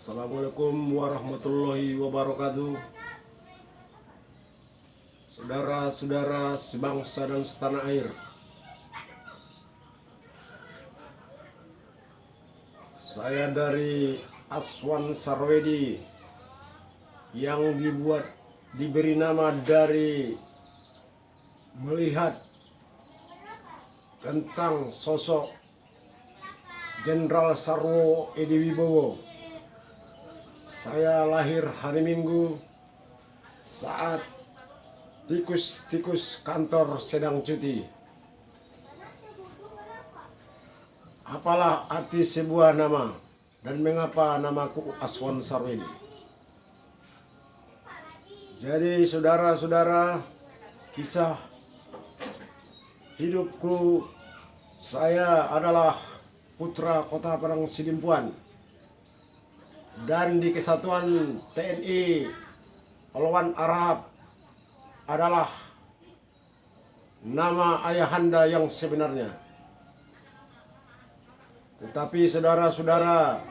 Assalamualaikum warahmatullahi wabarakatuh. Saudara-saudara sebangsa dan setanah air, saya dari Aswan Sarwedi yang diberi nama dari melihat tentang sosok Jenderal Sarwo Edi Wibowo. Saya lahir hari Minggu saat tikus-tikus kantor sedang cuti. Apalah arti sebuah nama dan mengapa namaku Aswan Sarwedi? Jadi saudara-saudara, kisah hidupku, saya adalah putra Kota Padang Sidimpuan, dan di Kesatuan TNI Pahlawan Arab adalah nama ayahanda yang sebenarnya. Tetapi saudara-saudara,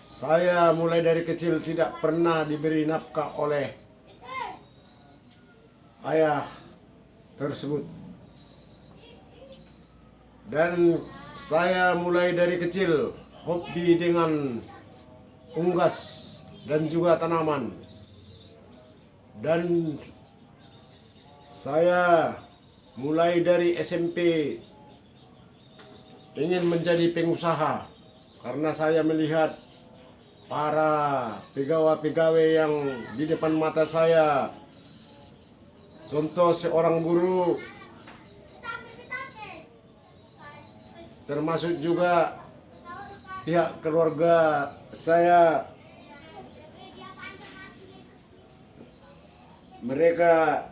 saya mulai dari kecil tidak pernah diberi nafkah oleh ayah tersebut. Dan saya mulai dari kecil hobi dengan unggas dan juga tanaman. Dan saya mulai dari SMP ingin menjadi pengusaha karena saya melihat para pegawai-pegawai yang di depan mata saya. Contoh seorang guru, termasuk juga pihak keluarga saya, mereka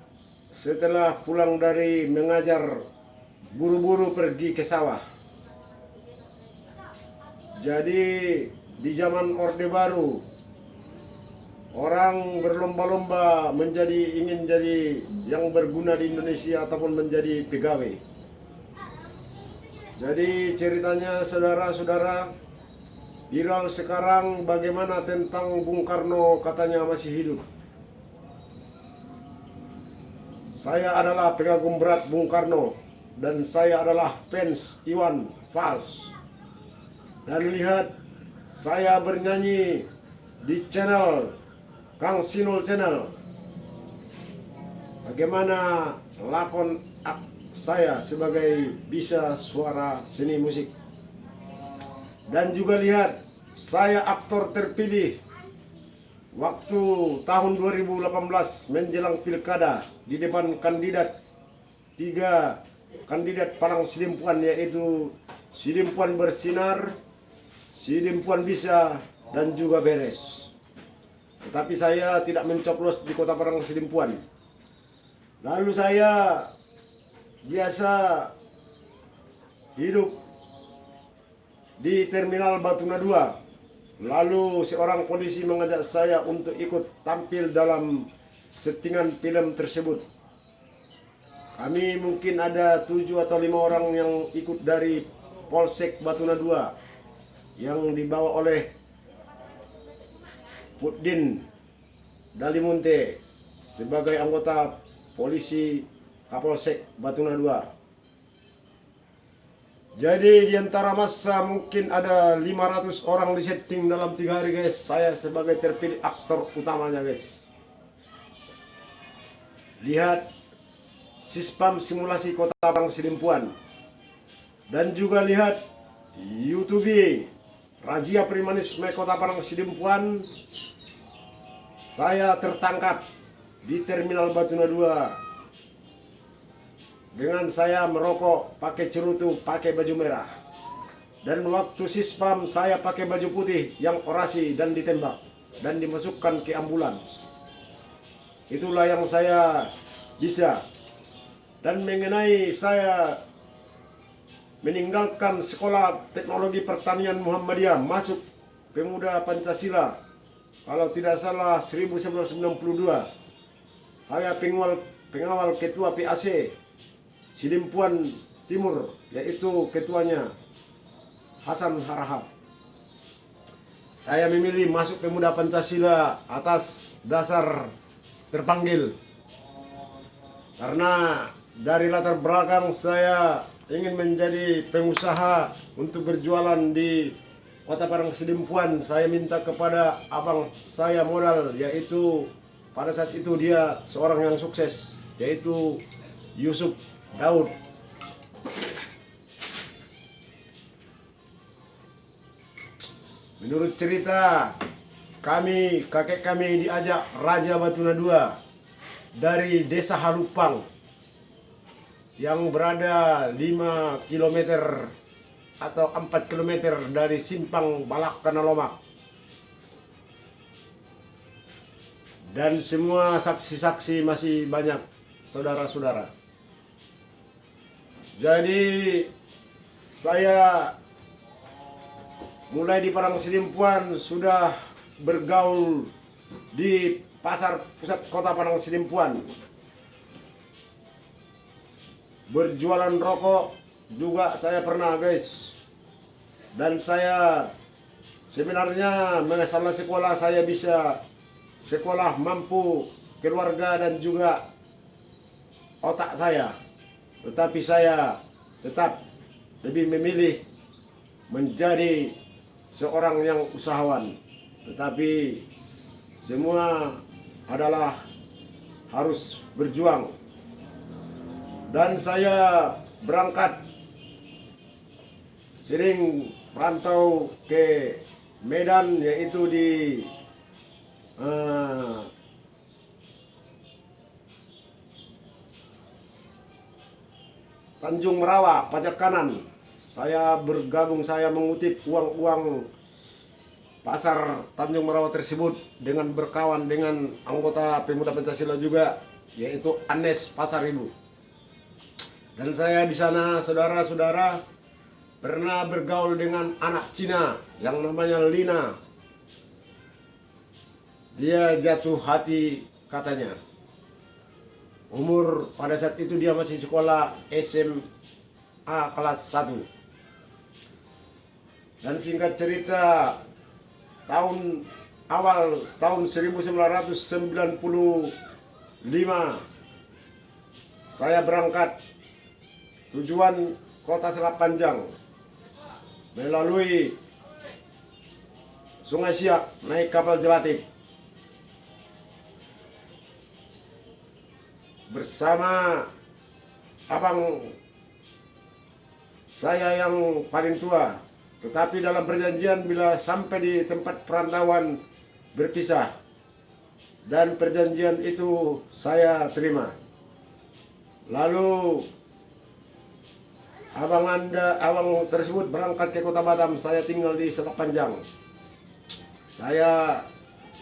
setelah pulang dari mengajar buru-buru pergi ke sawah. Jadi di zaman Orde Baru, orang berlomba-lomba ingin jadi yang berguna di Indonesia ataupun menjadi pegawai. Jadi ceritanya saudara-saudara, viral sekarang bagaimana tentang Bung Karno katanya masih hidup. Saya adalah pengagum berat Bung Karno dan saya adalah fans Iwan Fals. Dan lihat saya bernyanyi di channel Kang Sinul Channel. Bagaimana lakon saya sebagai bisa suara seni musik. Dan juga lihat saya aktor terpilih waktu tahun 2018 menjelang pilkada di depan tiga kandidat Padang Sidimpuan, yaitu Sidimpuan Bersinar, Sidimpuan Bisa, dan juga Beres. Tetapi saya tidak mencoblos di Kota Padang Sidimpuan. Lalu saya biasa hidup di Terminal Batuna 2. Lalu seorang polisi mengajak saya untuk ikut tampil dalam settingan film tersebut. Kami mungkin ada 7 atau 5 orang yang ikut dari Polsek Batuna 2 yang dibawa oleh Puddin Dalimunte sebagai anggota polisi Kapolsek Batuna 2. Jadi di antara masa mungkin ada 500 orang di setting dalam 3 hari guys. Saya sebagai terpilih aktor utamanya guys. Lihat Sispam simulasi Kota Padang Sidimpuan. Dan juga lihat YouTube Razia Premanisme Kota Padang Sidimpuan. Saya tertangkap di Terminal Batuna 2 dengan saya merokok, pakai cerutu, pakai baju merah. Dan waktu Sispam saya pakai baju putih yang orasi dan ditembak dan dimasukkan ke ambulans. Itulah yang saya bisa. Dan mengenai saya meninggalkan Sekolah Teknologi Pertanian Muhammadiyah, masuk Pemuda Pancasila, kalau tidak salah 1992. Saya pengawal ketua PAC Sidimpuan Timur, yaitu ketuanya Hasan Harahap. saya memilih masuk Pemuda Pancasila atas dasar terpanggil. Karena dari latar belakang saya ingin menjadi pengusaha untuk berjualan di Kota Parang Sidimpuan. Saya minta kepada abang saya modal, yaitu pada saat itu dia seorang yang sukses, yaitu Yusuf Daud. Menurut cerita kami, kakek kami diajak Raja Batuna II dari desa Halupang yang berada 5 km atau 4 km dari Simpang Balak Kanalomak. Dan semua saksi-saksi masih banyak, saudara-saudara. Jadi saya mulai di Parang Sidimpuan sudah bergaul di pasar pusat Kota Parang Sidimpuan. Berjualan rokok juga saya pernah, guys. Dan saya sebenarnya masalah sekolah saya bisa sekolah mampu keluarga dan juga otak saya. Tetapi saya tetap lebih memilih menjadi seorang yang usahawan. Tetapi semua adalah harus berjuang. Dan saya berangkat sering merantau ke Medan, yaitu di Tanjung Merawa, pajak kanan. Saya bergabung, saya mengutip uang-uang pasar Tanjung Merawa tersebut dengan berkawan dengan anggota Pemuda Pancasila juga, yaitu Anes Pasar Ibu. Dan saya di sana, saudara-saudara, pernah bergaul dengan anak Cina yang namanya Lina. Dia jatuh hati katanya. Umur pada saat itu dia masih sekolah SMA kelas 1. Dan singkat cerita, awal tahun 1995 saya berangkat tujuan Kota Selat Panjang melalui Sungai Siak naik kapal jelatik bersama abang saya yang paling tua. Tetapi dalam perjanjian bila sampai di tempat perantauan berpisah, dan perjanjian itu saya terima. Lalu abang tersebut berangkat ke Kota Batam, saya tinggal di Selat Panjang. Saya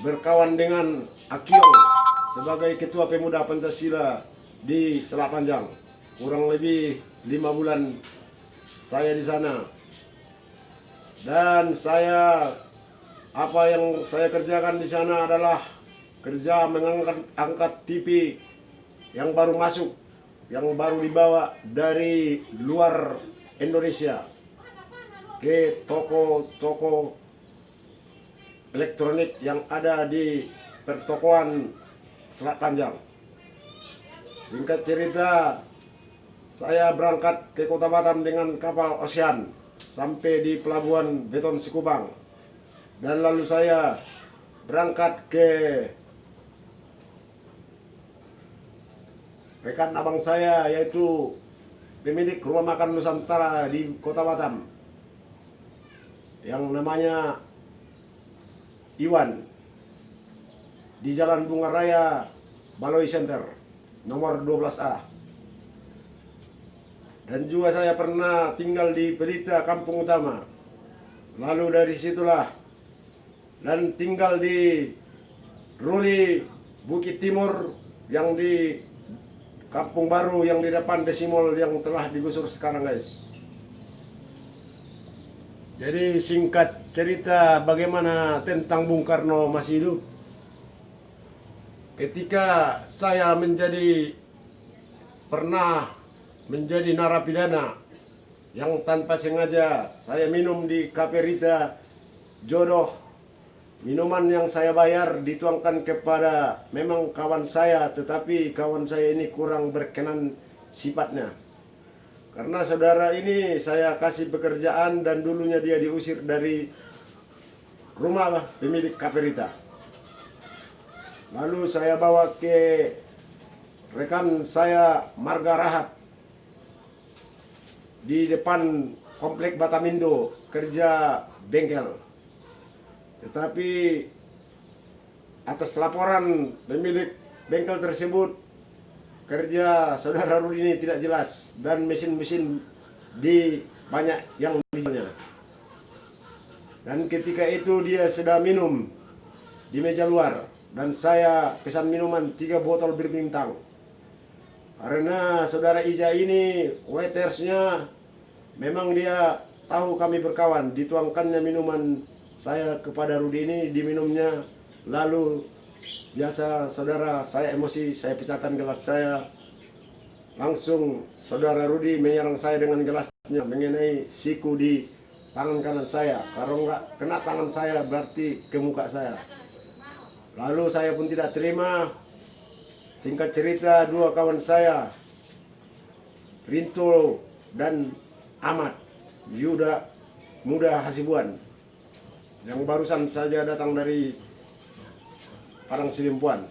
berkawan dengan Akiong sebagai Ketua Pemuda Pancasila di Selat Panjang. Kurang lebih 5 bulan saya di sana. Dan apa yang saya kerjakan di sana adalah kerja mengangkat TV yang baru masuk, yang baru dibawa dari luar Indonesia ke toko-toko elektronik yang ada di pertokoan Selat Panjang. Singkat cerita, saya berangkat ke Kota Batam dengan kapal Ocean sampai di pelabuhan Beton Sikubang. Dan lalu saya berangkat ke rekan abang saya, yaitu pemilik rumah makan Nusantara di Kota Batam yang namanya Iwan, di Jalan Bunga Raya Baloi Center nomor 12A. Dan juga saya pernah tinggal di Pelita Kampung Utama. Lalu dari situlah dan tinggal di Ruli Bukit Timur yang di Kampung Baru yang di depan Desimol yang telah digusur sekarang, guys. Jadi singkat cerita bagaimana tentang Bung Karno masih hidup. Ketika saya pernah menjadi narapidana yang tanpa sengaja saya minum di Kafe Rita Jodoh Minuman yang saya bayar dituangkan kepada memang kawan saya, tetapi kawan saya ini kurang berkenan sifatnya. Karena saudara ini saya kasih pekerjaan dan dulunya dia diusir dari rumah pemilik Kaperita. Lalu saya bawa ke rekan saya Marga Rahab di depan komplek Batamindo kerja bengkel. Tetapi atas laporan pemilik bengkel tersebut, kerja saudara Rudi ini tidak jelas dan mesin-mesin di banyak yang dijualnya. Dan ketika itu dia sedang minum di meja luar dan saya pesan minuman 3 botol bir bintang. Karena saudara Ija ini waitersnya memang dia tahu kami berkawan, dituangkannya minuman saya kepada Rudi ini, diminumnya. Lalu biasa saudara saya emosi, saya pisahkan gelas saya. Langsung saudara Rudi menyerang saya dengan gelasnya mengenai siku di tangan kanan saya. Kalau enggak kena tangan saya berarti ke muka saya. Lalu saya pun tidak terima. Singkat cerita, 2 kawan saya, Rinto dan Ahmad Yuda Muda Hasibuan, yang barusan saja datang dari Padang Silimpuan,